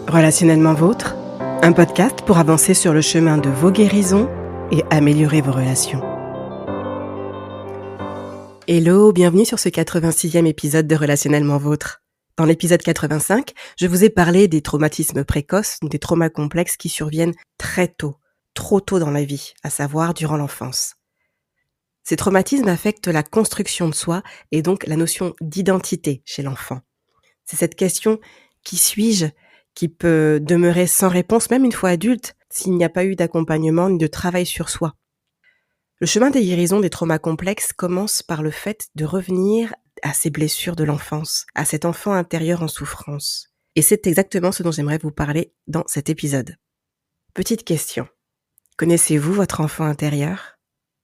Relationnellement vôtre, un podcast pour avancer sur le chemin de vos guérisons et améliorer vos relations. Hello, bienvenue sur ce 86e épisode de Relationnellement vôtre. Dans l'épisode 85, je vous ai parlé des traumatismes précoces, des traumas complexes qui surviennent très tôt, trop tôt dans la vie, à savoir durant l'enfance. Ces traumatismes affectent la construction de soi et donc la notion d'identité chez l'enfant. C'est cette question « qui suis-je ?» qui peut demeurer sans réponse même une fois adulte s'il n'y a pas eu d'accompagnement ni de travail sur soi. Le chemin des guérisons des traumas complexes commence par le fait de revenir à ces blessures de l'enfance, à cet enfant intérieur en souffrance. Et c'est exactement ce dont j'aimerais vous parler dans cet épisode. Petite question. Connaissez-vous votre enfant intérieur ?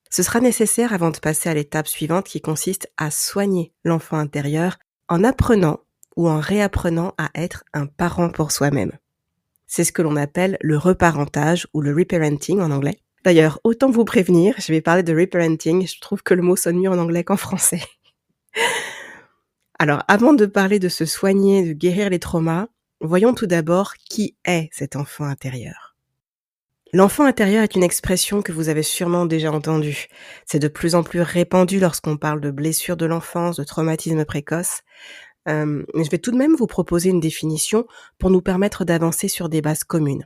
Ce sera nécessaire avant de passer à l'étape suivante qui consiste à soigner l'enfant intérieur en apprenant ou en réapprenant à être un parent pour soi-même. C'est ce que l'on appelle le reparentage ou le reparenting en anglais. D'ailleurs, autant vous prévenir, je vais parler de reparenting, je trouve que le mot sonne mieux en anglais qu'en français. Alors, avant de parler de se soigner, de guérir les traumas, voyons tout d'abord qui est cet enfant intérieur. L'enfant intérieur est une expression que vous avez sûrement déjà entendue. C'est de plus en plus répandu lorsqu'on parle de blessures de l'enfance, de traumatismes précoces. Mais je vais tout de même vous proposer une définition pour nous permettre d'avancer sur des bases communes.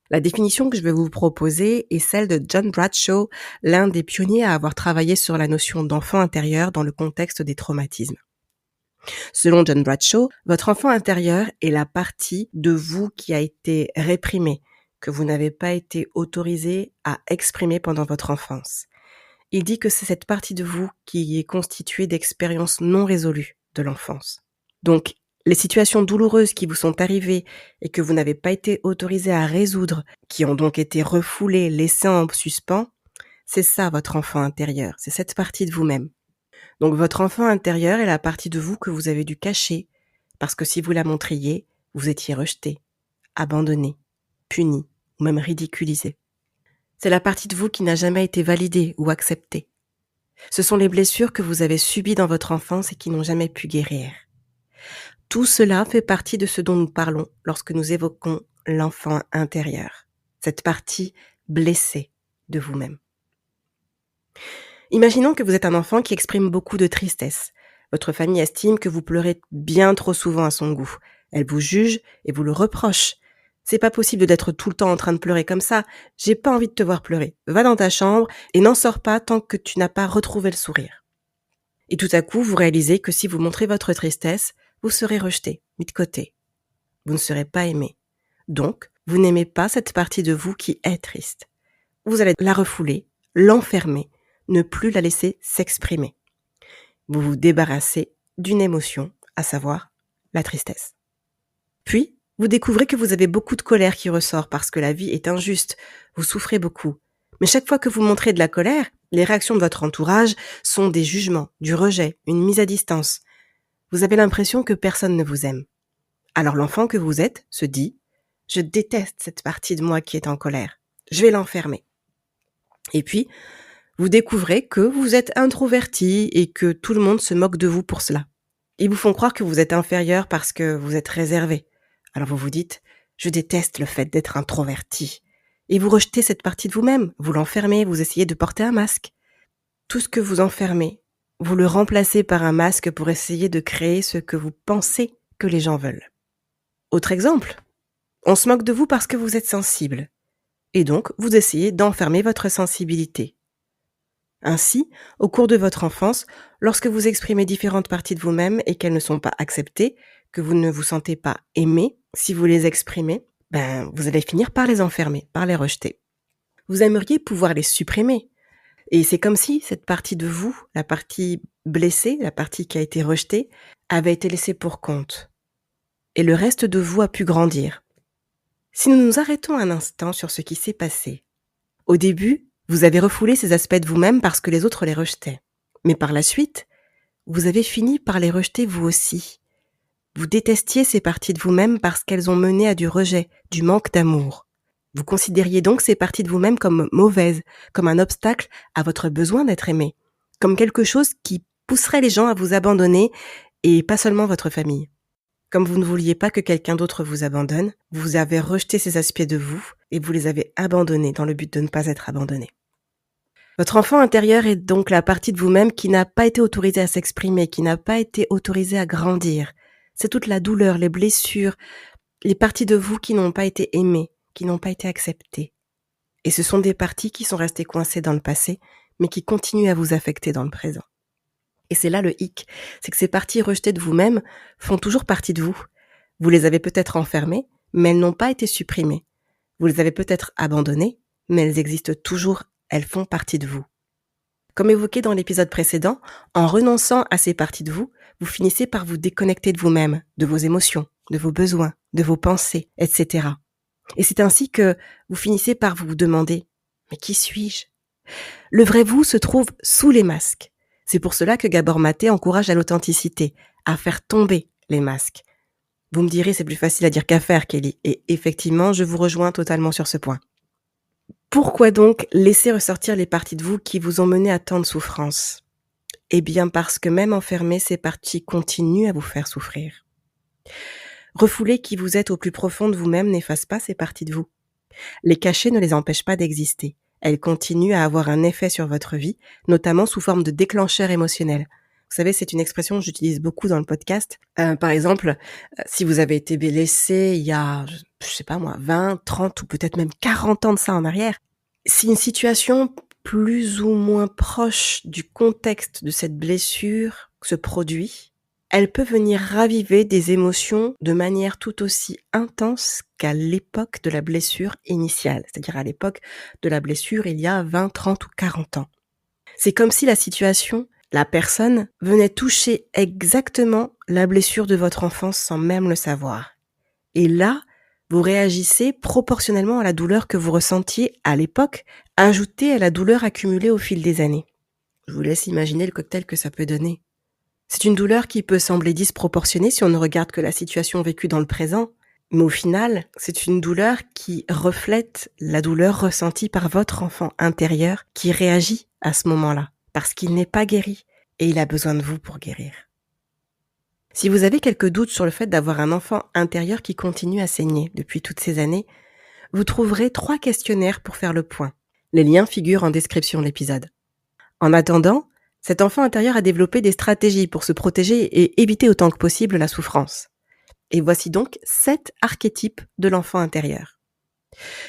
La définition que je vais vous proposer est celle de John Bradshaw, l'un des pionniers à avoir travaillé sur la notion d'enfant intérieur dans le contexte des traumatismes. Selon John Bradshaw, votre enfant intérieur est la partie de vous qui a été réprimée, que vous n'avez pas été autorisé à exprimer pendant votre enfance. Il dit que c'est cette partie de vous qui est constituée d'expériences non résolues de l'enfance. Donc, les situations douloureuses qui vous sont arrivées et que vous n'avez pas été autorisé à résoudre, qui ont donc été refoulées, laissées en suspens, c'est ça votre enfant intérieur, c'est cette partie de vous-même. Donc votre enfant intérieur est la partie de vous que vous avez dû cacher, parce que si vous la montriez, vous étiez rejeté, abandonné, puni ou même ridiculisé. C'est la partie de vous qui n'a jamais été validée ou acceptée. Ce sont les blessures que vous avez subies dans votre enfance et qui n'ont jamais pu guérir. Tout cela fait partie de ce dont nous parlons lorsque nous évoquons l'enfant intérieur, cette partie blessée de vous-même. Imaginons que vous êtes un enfant qui exprime beaucoup de tristesse. Votre famille estime que vous pleurez bien trop souvent à son goût. Elle vous juge et vous le reproche. C'est pas possible d'être tout le temps en train de pleurer comme ça. J'ai pas envie de te voir pleurer. Va dans ta chambre et n'en sors pas tant que tu n'as pas retrouvé le sourire. Et tout à coup, vous réalisez que si vous montrez votre tristesse, vous serez rejeté, mis de côté. Vous ne serez pas aimé. Donc, vous n'aimez pas cette partie de vous qui est triste. Vous allez la refouler, l'enfermer, ne plus la laisser s'exprimer. Vous vous débarrassez d'une émotion, à savoir la tristesse. Puis, vous découvrez que vous avez beaucoup de colère qui ressort parce que la vie est injuste, vous souffrez beaucoup. Mais chaque fois que vous montrez de la colère, les réactions de votre entourage sont des jugements, du rejet, une mise à distance. Vous avez l'impression que personne ne vous aime. Alors l'enfant que vous êtes se dit « Je déteste cette partie de moi qui est en colère. Je vais l'enfermer. » Et puis, vous découvrez que vous êtes introverti et que tout le monde se moque de vous pour cela. Ils vous font croire que vous êtes inférieur parce que vous êtes réservé. Alors vous vous dites « Je déteste le fait d'être introverti. » Et vous rejetez cette partie de vous-même. Vous l'enfermez, vous essayez de porter un masque. Tout ce que vous enfermez, vous le remplacez par un masque pour essayer de créer ce que vous pensez que les gens veulent. Autre exemple, on se moque de vous parce que vous êtes sensible. Et donc, vous essayez d'enfermer votre sensibilité. Ainsi, au cours de votre enfance, lorsque vous exprimez différentes parties de vous-même et qu'elles ne sont pas acceptées, que vous ne vous sentez pas aimé, si vous les exprimez, vous allez finir par les enfermer, par les rejeter. Vous aimeriez pouvoir les supprimer. Et c'est comme si cette partie de vous, la partie blessée, la partie qui a été rejetée, avait été laissée pour compte. Et le reste de vous a pu grandir. Si nous nous arrêtons un instant sur ce qui s'est passé, au début, vous avez refoulé ces aspects de vous-même parce que les autres les rejetaient. Mais par la suite, vous avez fini par les rejeter vous aussi. Vous détestiez ces parties de vous-même parce qu'elles ont mené à du rejet, du manque d'amour. Vous considériez donc ces parties de vous-même comme mauvaises, comme un obstacle à votre besoin d'être aimé, comme quelque chose qui pousserait les gens à vous abandonner et pas seulement votre famille. Comme vous ne vouliez pas que quelqu'un d'autre vous abandonne, vous avez rejeté ces aspects de vous et vous les avez abandonnés dans le but de ne pas être abandonné. Votre enfant intérieur est donc la partie de vous-même qui n'a pas été autorisée à s'exprimer, qui n'a pas été autorisée à grandir. C'est toute la douleur, les blessures, les parties de vous qui n'ont pas été aimées, qui n'ont pas été acceptées. Et ce sont des parties qui sont restées coincées dans le passé, mais qui continuent à vous affecter dans le présent. Et c'est là le hic, c'est que ces parties rejetées de vous-même font toujours partie de vous. Vous les avez peut-être enfermées, mais elles n'ont pas été supprimées. Vous les avez peut-être abandonnées, mais elles existent toujours, elles font partie de vous. Comme évoqué dans l'épisode précédent, en renonçant à ces parties de vous, vous finissez par vous déconnecter de vous-même, de vos émotions, de vos besoins, de vos pensées, etc. Et c'est ainsi que vous finissez par vous demander « Mais qui suis-je » Le vrai vous se trouve sous les masques. C'est pour cela que Gabor Maté encourage à l'authenticité, à faire tomber les masques. Vous me direz, c'est plus facile à dire qu'à faire, Kelly. Et effectivement, je vous rejoins totalement sur ce point. Pourquoi donc laisser ressortir les parties de vous qui vous ont mené à tant de souffrance ? Eh bien parce que même enfermées, ces parties continuent à vous faire souffrir. Refouler qui vous êtes au plus profond de vous-même n'efface pas ces parties de vous. Les cacher ne les empêche pas d'exister. Elles continuent à avoir un effet sur votre vie, notamment sous forme de déclencheur émotionnel. Vous savez, c'est une expression que j'utilise beaucoup dans le podcast. Par exemple, si vous avez été blessé il y a, 20, 30 ou peut-être même 40 ans de ça en arrière, si une situation plus ou moins proche du contexte de cette blessure se produit, elle peut venir raviver des émotions de manière tout aussi intense qu'à l'époque de la blessure initiale, c'est-à-dire à l'époque de la blessure il y a 20, 30 ou 40 ans. C'est comme si la situation, la personne, venait toucher exactement la blessure de votre enfance sans même le savoir. Et là, vous réagissez proportionnellement à la douleur que vous ressentiez à l'époque, ajoutée à la douleur accumulée au fil des années. Je vous laisse imaginer le cocktail que ça peut donner. C'est une douleur qui peut sembler disproportionnée si on ne regarde que la situation vécue dans le présent, mais au final, c'est une douleur qui reflète la douleur ressentie par votre enfant intérieur qui réagit à ce moment-là, parce qu'il n'est pas guéri et il a besoin de vous pour guérir. Si vous avez quelques doutes sur le fait d'avoir un enfant intérieur qui continue à saigner depuis toutes ces années, vous trouverez 3 questionnaires pour faire le point. Les liens figurent en description de l'épisode. En attendant, cet enfant intérieur a développé des stratégies pour se protéger et éviter autant que possible la souffrance. Et voici donc 7 archétypes de l'enfant intérieur.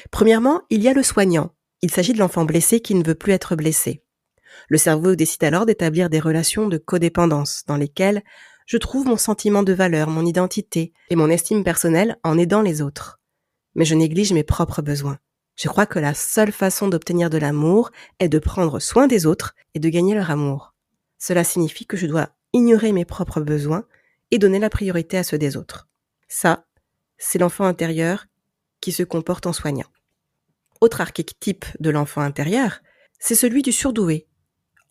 Premièrement, il y a le soignant. Il s'agit de l'enfant blessé qui ne veut plus être blessé. Le cerveau décide alors d'établir des relations de codépendance dans lesquelles je trouve mon sentiment de valeur, mon identité et mon estime personnelle en aidant les autres. Mais je néglige mes propres besoins. Je crois que la seule façon d'obtenir de l'amour est de prendre soin des autres et de gagner leur amour. Cela signifie que je dois ignorer mes propres besoins et donner la priorité à ceux des autres. Ça, c'est l'enfant intérieur qui se comporte en soignant. Autre archétype de l'enfant intérieur, c'est celui du surdoué.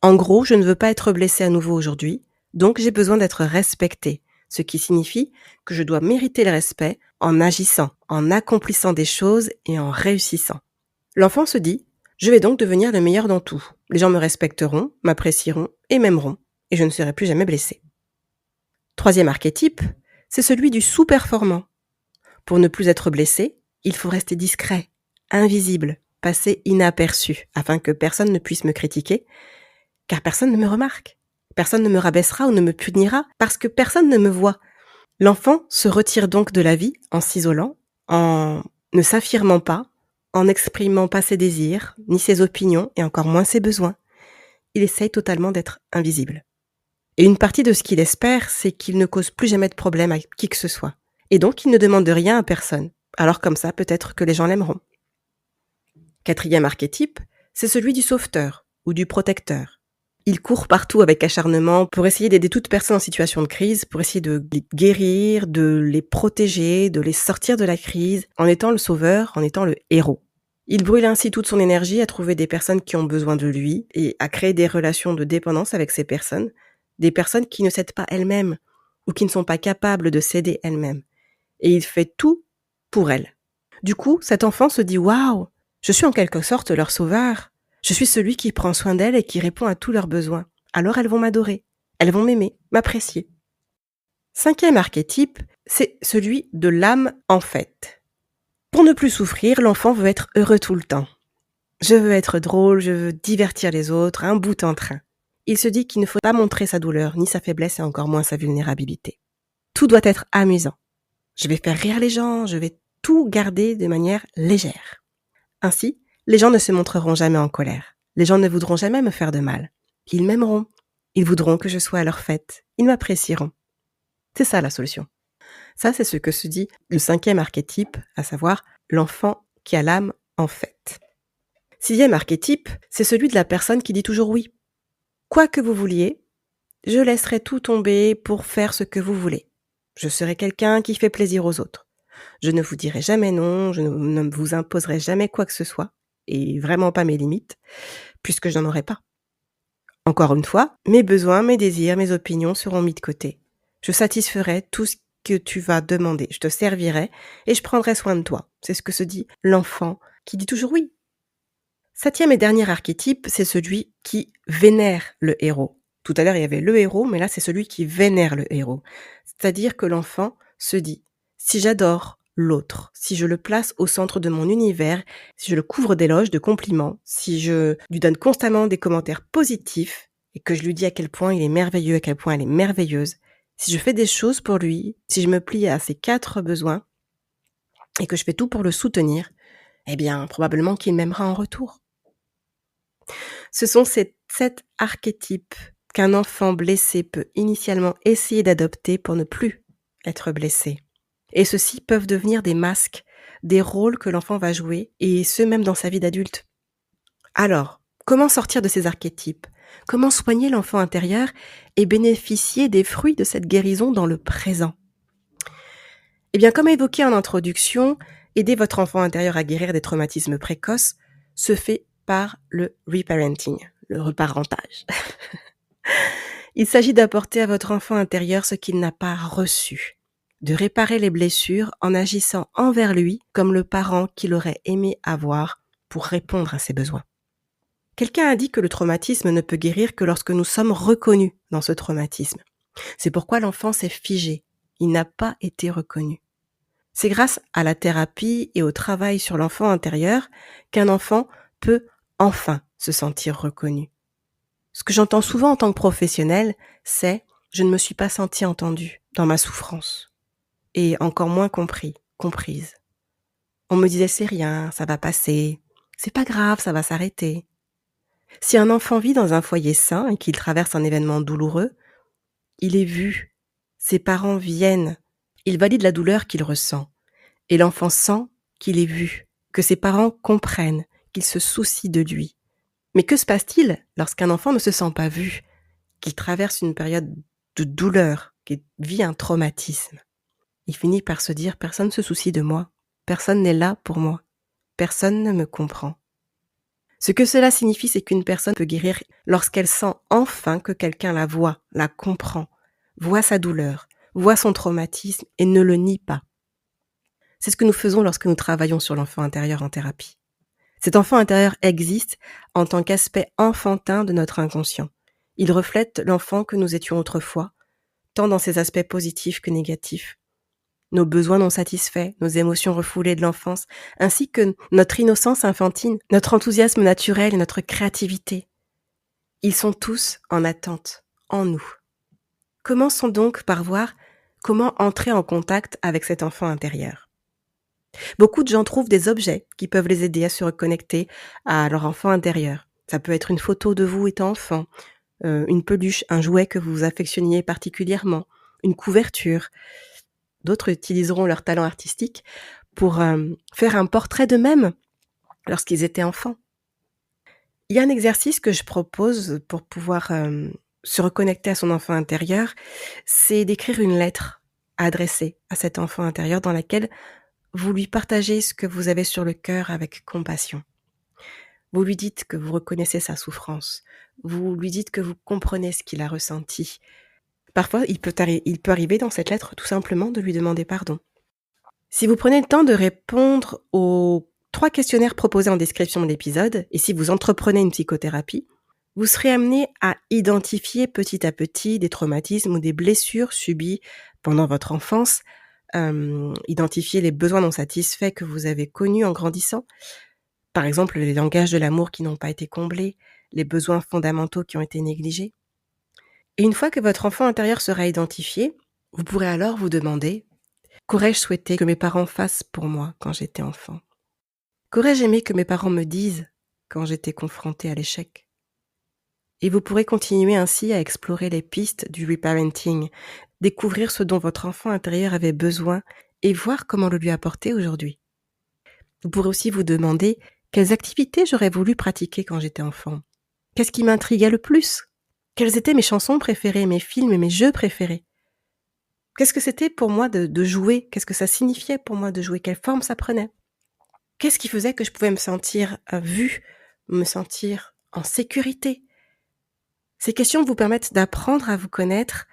En gros, je ne veux pas être blessé à nouveau aujourd'hui, donc j'ai besoin d'être respecté, ce qui signifie que je dois mériter le respect en agissant, en accomplissant des choses et en réussissant. L'enfant se dit « Je vais donc devenir le meilleur dans tout. Les gens me respecteront, m'apprécieront et m'aimeront, et je ne serai plus jamais blessé. » Troisième archétype, c'est celui du sous-performant. Pour ne plus être blessé, il faut rester discret, invisible, passer inaperçu, afin que personne ne puisse me critiquer, car personne ne me remarque. Personne ne me rabaissera ou ne me punira parce que personne ne me voit. L'enfant se retire donc de la vie en s'isolant, en ne s'affirmant pas, en n'exprimant pas ses désirs, ni ses opinions et encore moins ses besoins. Il essaye totalement d'être invisible. Et une partie de ce qu'il espère, c'est qu'il ne cause plus jamais de problème à qui que ce soit. Et donc il ne demande de rien à personne. Alors comme ça, peut-être que les gens l'aimeront. Quatrième archétype, c'est celui du sauveteur ou du protecteur. Il court partout avec acharnement pour essayer d'aider toute personne en situation de crise, pour essayer de les guérir, de les protéger, de les sortir de la crise, en étant le sauveur, en étant le héros. Il brûle ainsi toute son énergie à trouver des personnes qui ont besoin de lui et à créer des relations de dépendance avec ces personnes, des personnes qui ne s'aident pas elles-mêmes ou qui ne sont pas capables de s'aider elles-mêmes. Et il fait tout pour elles. Du coup, cet enfant se dit « Waouh, je suis en quelque sorte leur sauveur. Je suis celui qui prend soin d'elles et qui répond à tous leurs besoins. Alors elles vont m'adorer, elles vont m'aimer, m'apprécier. » 5e archétype, c'est celui de l'âme en fait. Pour ne plus souffrir, l'enfant veut être heureux tout le temps. Je veux être drôle, je veux divertir les autres, un bout en train. Il se dit qu'il ne faut pas montrer sa douleur, ni sa faiblesse et encore moins sa vulnérabilité. Tout doit être amusant. Je vais faire rire les gens, je vais tout garder de manière légère. Ainsi, les gens ne se montreront jamais en colère. Les gens ne voudront jamais me faire de mal. Ils m'aimeront. Ils voudront que je sois à leur fête. Ils m'apprécieront. C'est ça la solution. Ça, c'est ce que se dit le 5e archétype, à savoir l'enfant qui a l'âme en fait. 6e archétype, c'est celui de la personne qui dit toujours oui. Quoi que vous vouliez, je laisserai tout tomber pour faire ce que vous voulez. Je serai quelqu'un qui fait plaisir aux autres. Je ne vous dirai jamais non, je ne vous imposerai jamais quoi que ce soit, et vraiment pas mes limites, puisque je n'en aurai pas. Encore une fois, mes besoins, mes désirs, mes opinions seront mis de côté. Je satisferai tout ce que tu vas demander, je te servirai et je prendrai soin de toi. C'est ce que se dit l'enfant qui dit toujours oui. 7e et dernier archétype, c'est celui qui vénère le héros. Tout à l'heure, il y avait le héros, mais là, c'est celui qui vénère le héros. C'est-à-dire que l'enfant se dit, si j'adore l'autre, si je le place au centre de mon univers, si je le couvre d'éloges, de compliments, si je lui donne constamment des commentaires positifs et que je lui dis à quel point il est merveilleux, à quel point elle est merveilleuse, si je fais des choses pour lui, si je me plie à ses 4 besoins et que je fais tout pour le soutenir, eh bien, probablement qu'il m'aimera en retour. Ce sont ces 7 archétypes qu'un enfant blessé peut initialement essayer d'adopter pour ne plus être blessé. Et ceux-ci peuvent devenir des masques, des rôles que l'enfant va jouer, et ce même dans sa vie d'adulte. Alors, comment sortir de ces archétypes ? Comment soigner l'enfant intérieur et bénéficier des fruits de cette guérison dans le présent ? Eh bien, comme évoqué en introduction, aider votre enfant intérieur à guérir des traumatismes précoces se fait par le reparenting, le reparentage. Il s'agit d'apporter à votre enfant intérieur ce qu'il n'a pas reçu, de réparer les blessures en agissant envers lui comme le parent qu'il aurait aimé avoir pour répondre à ses besoins. Quelqu'un a dit que le traumatisme ne peut guérir que lorsque nous sommes reconnus dans ce traumatisme. C'est pourquoi l'enfant s'est figé, il n'a pas été reconnu. C'est grâce à la thérapie et au travail sur l'enfant intérieur qu'un enfant peut enfin se sentir reconnu. Ce que j'entends souvent en tant que professionnel, c'est « je ne me suis pas senti entendu dans ma souffrance » et encore moins comprise. On me disait « c'est rien, ça va passer, c'est pas grave, ça va s'arrêter ». Si un enfant vit dans un foyer sain et qu'il traverse un événement douloureux, il est vu, ses parents viennent, ils valident la douleur qu'il ressent et l'enfant sent qu'il est vu, que ses parents comprennent, qu'ils se soucient de lui. Mais que se passe-t-il lorsqu'un enfant ne se sent pas vu, qu'il traverse une période de douleur, qu'il vit un traumatisme ? Il finit par se dire « personne ne se soucie de moi, personne n'est là pour moi, personne ne me comprend ». Ce que cela signifie, c'est qu'une personne peut guérir lorsqu'elle sent enfin que quelqu'un la voit, la comprend, voit sa douleur, voit son traumatisme et ne le nie pas. C'est ce que nous faisons lorsque nous travaillons sur l'enfant intérieur en thérapie. Cet enfant intérieur existe en tant qu'aspect enfantin de notre inconscient. Il reflète l'enfant que nous étions autrefois, tant dans ses aspects positifs que négatifs. Nos besoins non satisfaits, nos émotions refoulées de l'enfance, ainsi que notre innocence infantile, notre enthousiasme naturel et notre créativité. Ils sont tous en attente, en nous. Commençons donc par voir comment entrer en contact avec cet enfant intérieur. Beaucoup de gens trouvent des objets qui peuvent les aider à se reconnecter à leur enfant intérieur. Ça peut être une photo de vous étant enfant, une peluche, un jouet que vous affectionniez particulièrement, une couverture. D'autres utiliseront leur talent artistique pour faire un portrait d'eux-mêmes lorsqu'ils étaient enfants. Il y a un exercice que je propose pour pouvoir se reconnecter à son enfant intérieur, c'est d'écrire une lettre adressée à cet enfant intérieur dans laquelle vous lui partagez ce que vous avez sur le cœur avec compassion. Vous lui dites que vous reconnaissez sa souffrance. Vous lui dites que vous comprenez ce qu'il a ressenti. Parfois, il peut arriver dans cette lettre tout simplement de lui demander pardon. Si vous prenez le temps de répondre aux 3 questionnaires proposés en description de l'épisode, et si vous entreprenez une psychothérapie, vous serez amené à identifier petit à petit des traumatismes ou des blessures subies pendant votre enfance, identifier les besoins non satisfaits que vous avez connus en grandissant. Par exemple, les langages de l'amour qui n'ont pas été comblés, les besoins fondamentaux qui ont été négligés. Et une fois que votre enfant intérieur sera identifié, vous pourrez alors vous demander: qu'aurais-je souhaité que mes parents fassent pour moi quand j'étais enfant? Qu'aurais-je aimé que mes parents me disent quand j'étais confrontée à l'échec? Et vous pourrez continuer ainsi à explorer les pistes du reparenting, découvrir ce dont votre enfant intérieur avait besoin et voir comment le lui apporter aujourd'hui. Vous pourrez aussi vous demander: quelles activités j'aurais voulu pratiquer quand j'étais enfant? Qu'est-ce qui m'intriguait le plus? Quelles étaient mes chansons préférées, mes films et mes jeux préférés? Qu'est-ce que c'était pour moi de jouer? Qu'est-ce que ça signifiait pour moi de jouer? Quelle forme ça prenait? Qu'est-ce qui faisait que je pouvais me sentir vue, me sentir en sécurité? Ces questions vous permettent d'apprendre à vous connaître,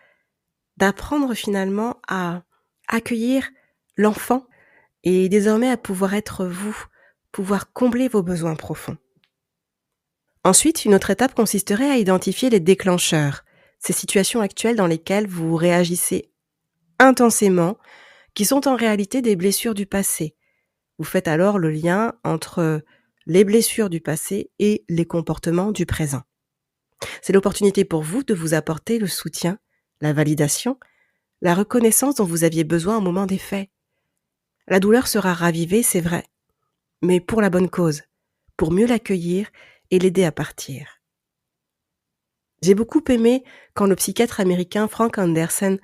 d'apprendre finalement à accueillir l'enfant et désormais à pouvoir être vous, pouvoir combler vos besoins profonds. Ensuite, une autre étape consisterait à identifier les déclencheurs, ces situations actuelles dans lesquelles vous réagissez intensément, qui sont en réalité des blessures du passé. Vous faites alors le lien entre les blessures du passé et les comportements du présent. C'est l'opportunité pour vous de vous apporter le soutien, la validation, la reconnaissance dont vous aviez besoin au moment des faits. La douleur sera ravivée, c'est vrai, mais pour la bonne cause, pour mieux l'accueillir et l'aider à partir. J'ai beaucoup aimé quand le psychiatre américain Frank Anderson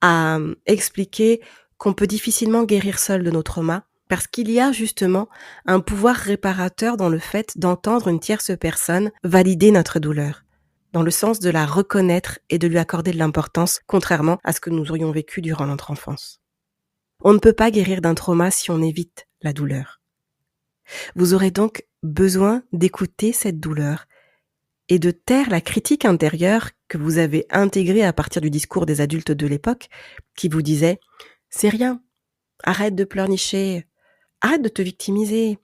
a expliqué qu'on peut difficilement guérir seul de nos traumas parce qu'il y a justement un pouvoir réparateur dans le fait d'entendre une tierce personne valider notre douleur, dans le sens de la reconnaître et de lui accorder de l'importance, contrairement à ce que nous aurions vécu durant notre enfance. On ne peut pas guérir d'un trauma si on évite la douleur. Vous aurez donc besoin d'écouter cette douleur et de taire la critique intérieure que vous avez intégrée à partir du discours des adultes de l'époque qui vous disaient: c'est rien, arrête de pleurnicher, arrête de te victimiser.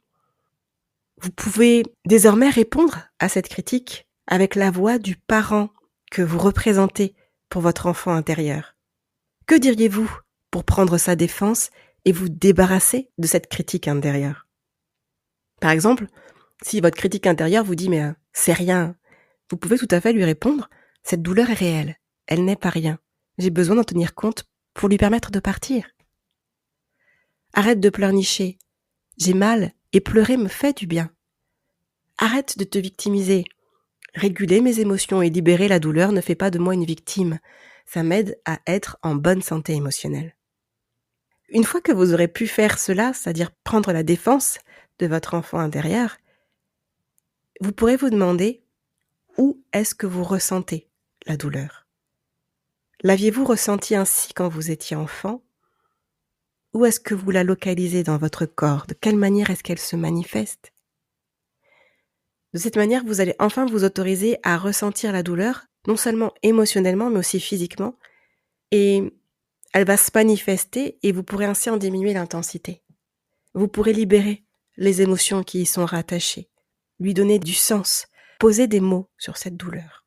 Vous pouvez désormais répondre à cette critique avec la voix du parent que vous représentez pour votre enfant intérieur. Que diriez-vous pour prendre sa défense et vous débarrasser de cette critique intérieure? Par exemple, si votre critique intérieure vous dit « mais c'est rien », vous pouvez tout à fait lui répondre: cette douleur est réelle, elle n'est pas rien. J'ai besoin d'en tenir compte pour lui permettre de partir. Arrête de pleurnicher, j'ai mal et pleurer me fait du bien. Arrête de te victimiser. Réguler mes émotions et libérer la douleur ne fait pas de moi une victime. Ça m'aide à être en bonne santé émotionnelle. Une fois que vous aurez pu faire cela, c'est-à-dire prendre la défense de votre enfant intérieur, vous pourrez vous demander: où est-ce que vous ressentez la douleur? L'aviez-vous ressentie ainsi quand vous étiez enfant? Où est-ce que vous la localisez dans votre corps? De quelle manière est-ce qu'elle se manifeste? De cette manière, vous allez enfin vous autoriser à ressentir la douleur, non seulement émotionnellement, mais aussi physiquement, et elle va se manifester et vous pourrez ainsi en diminuer l'intensité. Vous pourrez libérer les émotions qui y sont rattachées, lui donner du sens, poser des mots sur cette douleur.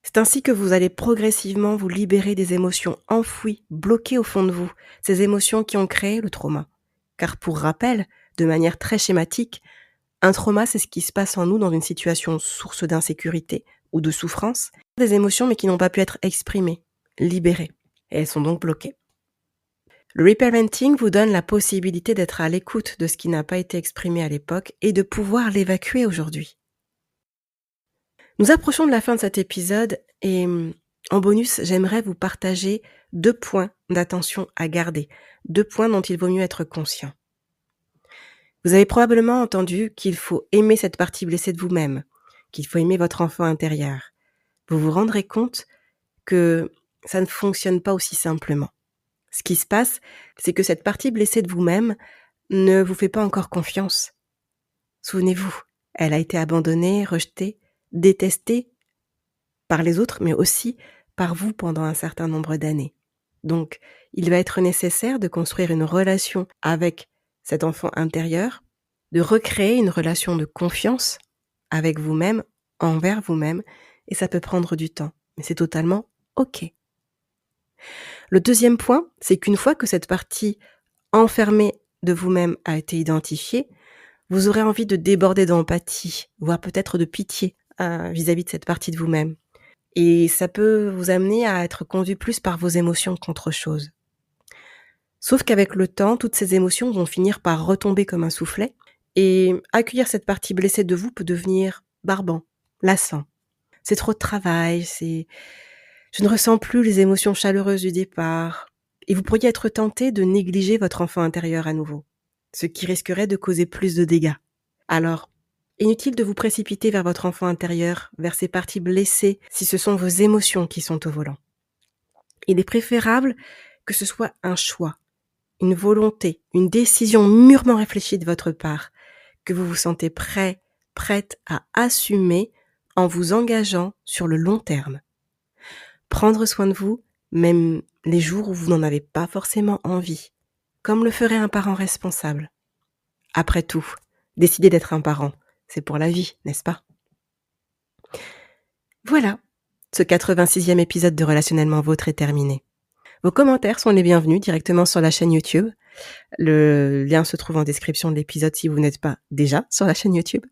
C'est ainsi que vous allez progressivement vous libérer des émotions enfouies, bloquées au fond de vous, ces émotions qui ont créé le trauma. Car pour rappel, de manière très schématique, un trauma, c'est ce qui se passe en nous dans une situation source d'insécurité ou de souffrance, des émotions mais qui n'ont pas pu être exprimées, libérées, et elles sont donc bloquées. Le reparenting vous donne la possibilité d'être à l'écoute de ce qui n'a pas été exprimé à l'époque et de pouvoir l'évacuer aujourd'hui. Nous approchons de la fin de cet épisode et en bonus, j'aimerais vous partager 2 points d'attention à garder, 2 points dont il vaut mieux être conscient. Vous avez probablement entendu qu'il faut aimer cette partie blessée de vous-même, qu'il faut aimer votre enfant intérieur. Vous vous rendrez compte que ça ne fonctionne pas aussi simplement. Ce qui se passe, c'est que cette partie blessée de vous-même ne vous fait pas encore confiance. Souvenez-vous, elle a été abandonnée, rejetée, détestée par les autres, mais aussi par vous pendant un certain nombre d'années. Donc, il va être nécessaire de construire une relation avec cet enfant intérieur, de recréer une relation de confiance avec vous-même envers vous-même et ça peut prendre du temps, mais c'est totalement OK. Le deuxième point, c'est qu'une fois que cette partie enfermée de vous-même a été identifiée, vous aurez envie de déborder d'empathie, voire peut-être de pitié, vis-à-vis de cette partie de vous-même. Et ça peut vous amener à être conduit plus par vos émotions qu'autre chose. Sauf qu'avec le temps, toutes ces émotions vont finir par retomber comme un soufflet et accueillir cette partie blessée de vous peut devenir barbant, lassant. C'est trop de travail, je ne ressens plus les émotions chaleureuses du départ et vous pourriez être tenté de négliger votre enfant intérieur à nouveau, ce qui risquerait de causer plus de dégâts. Alors, inutile de vous précipiter vers votre enfant intérieur, vers ces parties blessées si ce sont vos émotions qui sont au volant. Il est préférable que ce soit un choix, une volonté, une décision mûrement réfléchie de votre part, que vous vous sentez prête à assumer en vous engageant sur le long terme. Prendre soin de vous, même les jours où vous n'en avez pas forcément envie, comme le ferait un parent responsable. Après tout, décider d'être un parent, c'est pour la vie, n'est-ce pas? Voilà, ce 86e épisode de Relationnellement Vôtre est terminé. Vos commentaires sont les bienvenus directement sur la chaîne YouTube. Le lien se trouve en description de l'épisode si vous n'êtes pas déjà sur la chaîne YouTube.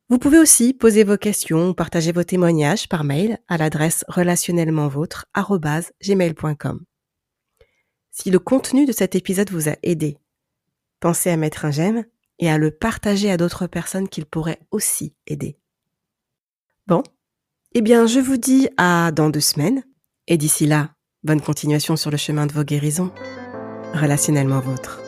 Vous pouvez aussi poser vos questions ou partager vos témoignages par mail à l'adresse relationnellementvôtre@gmail.com. Si le contenu de cet épisode vous a aidé, pensez à mettre un j'aime et à le partager à d'autres personnes qu'il pourrait aussi aider. Bon, eh bien je vous dis à dans 2 semaines et d'ici là, bonne continuation sur le chemin de vos guérisons. Relationnellement Vôtre.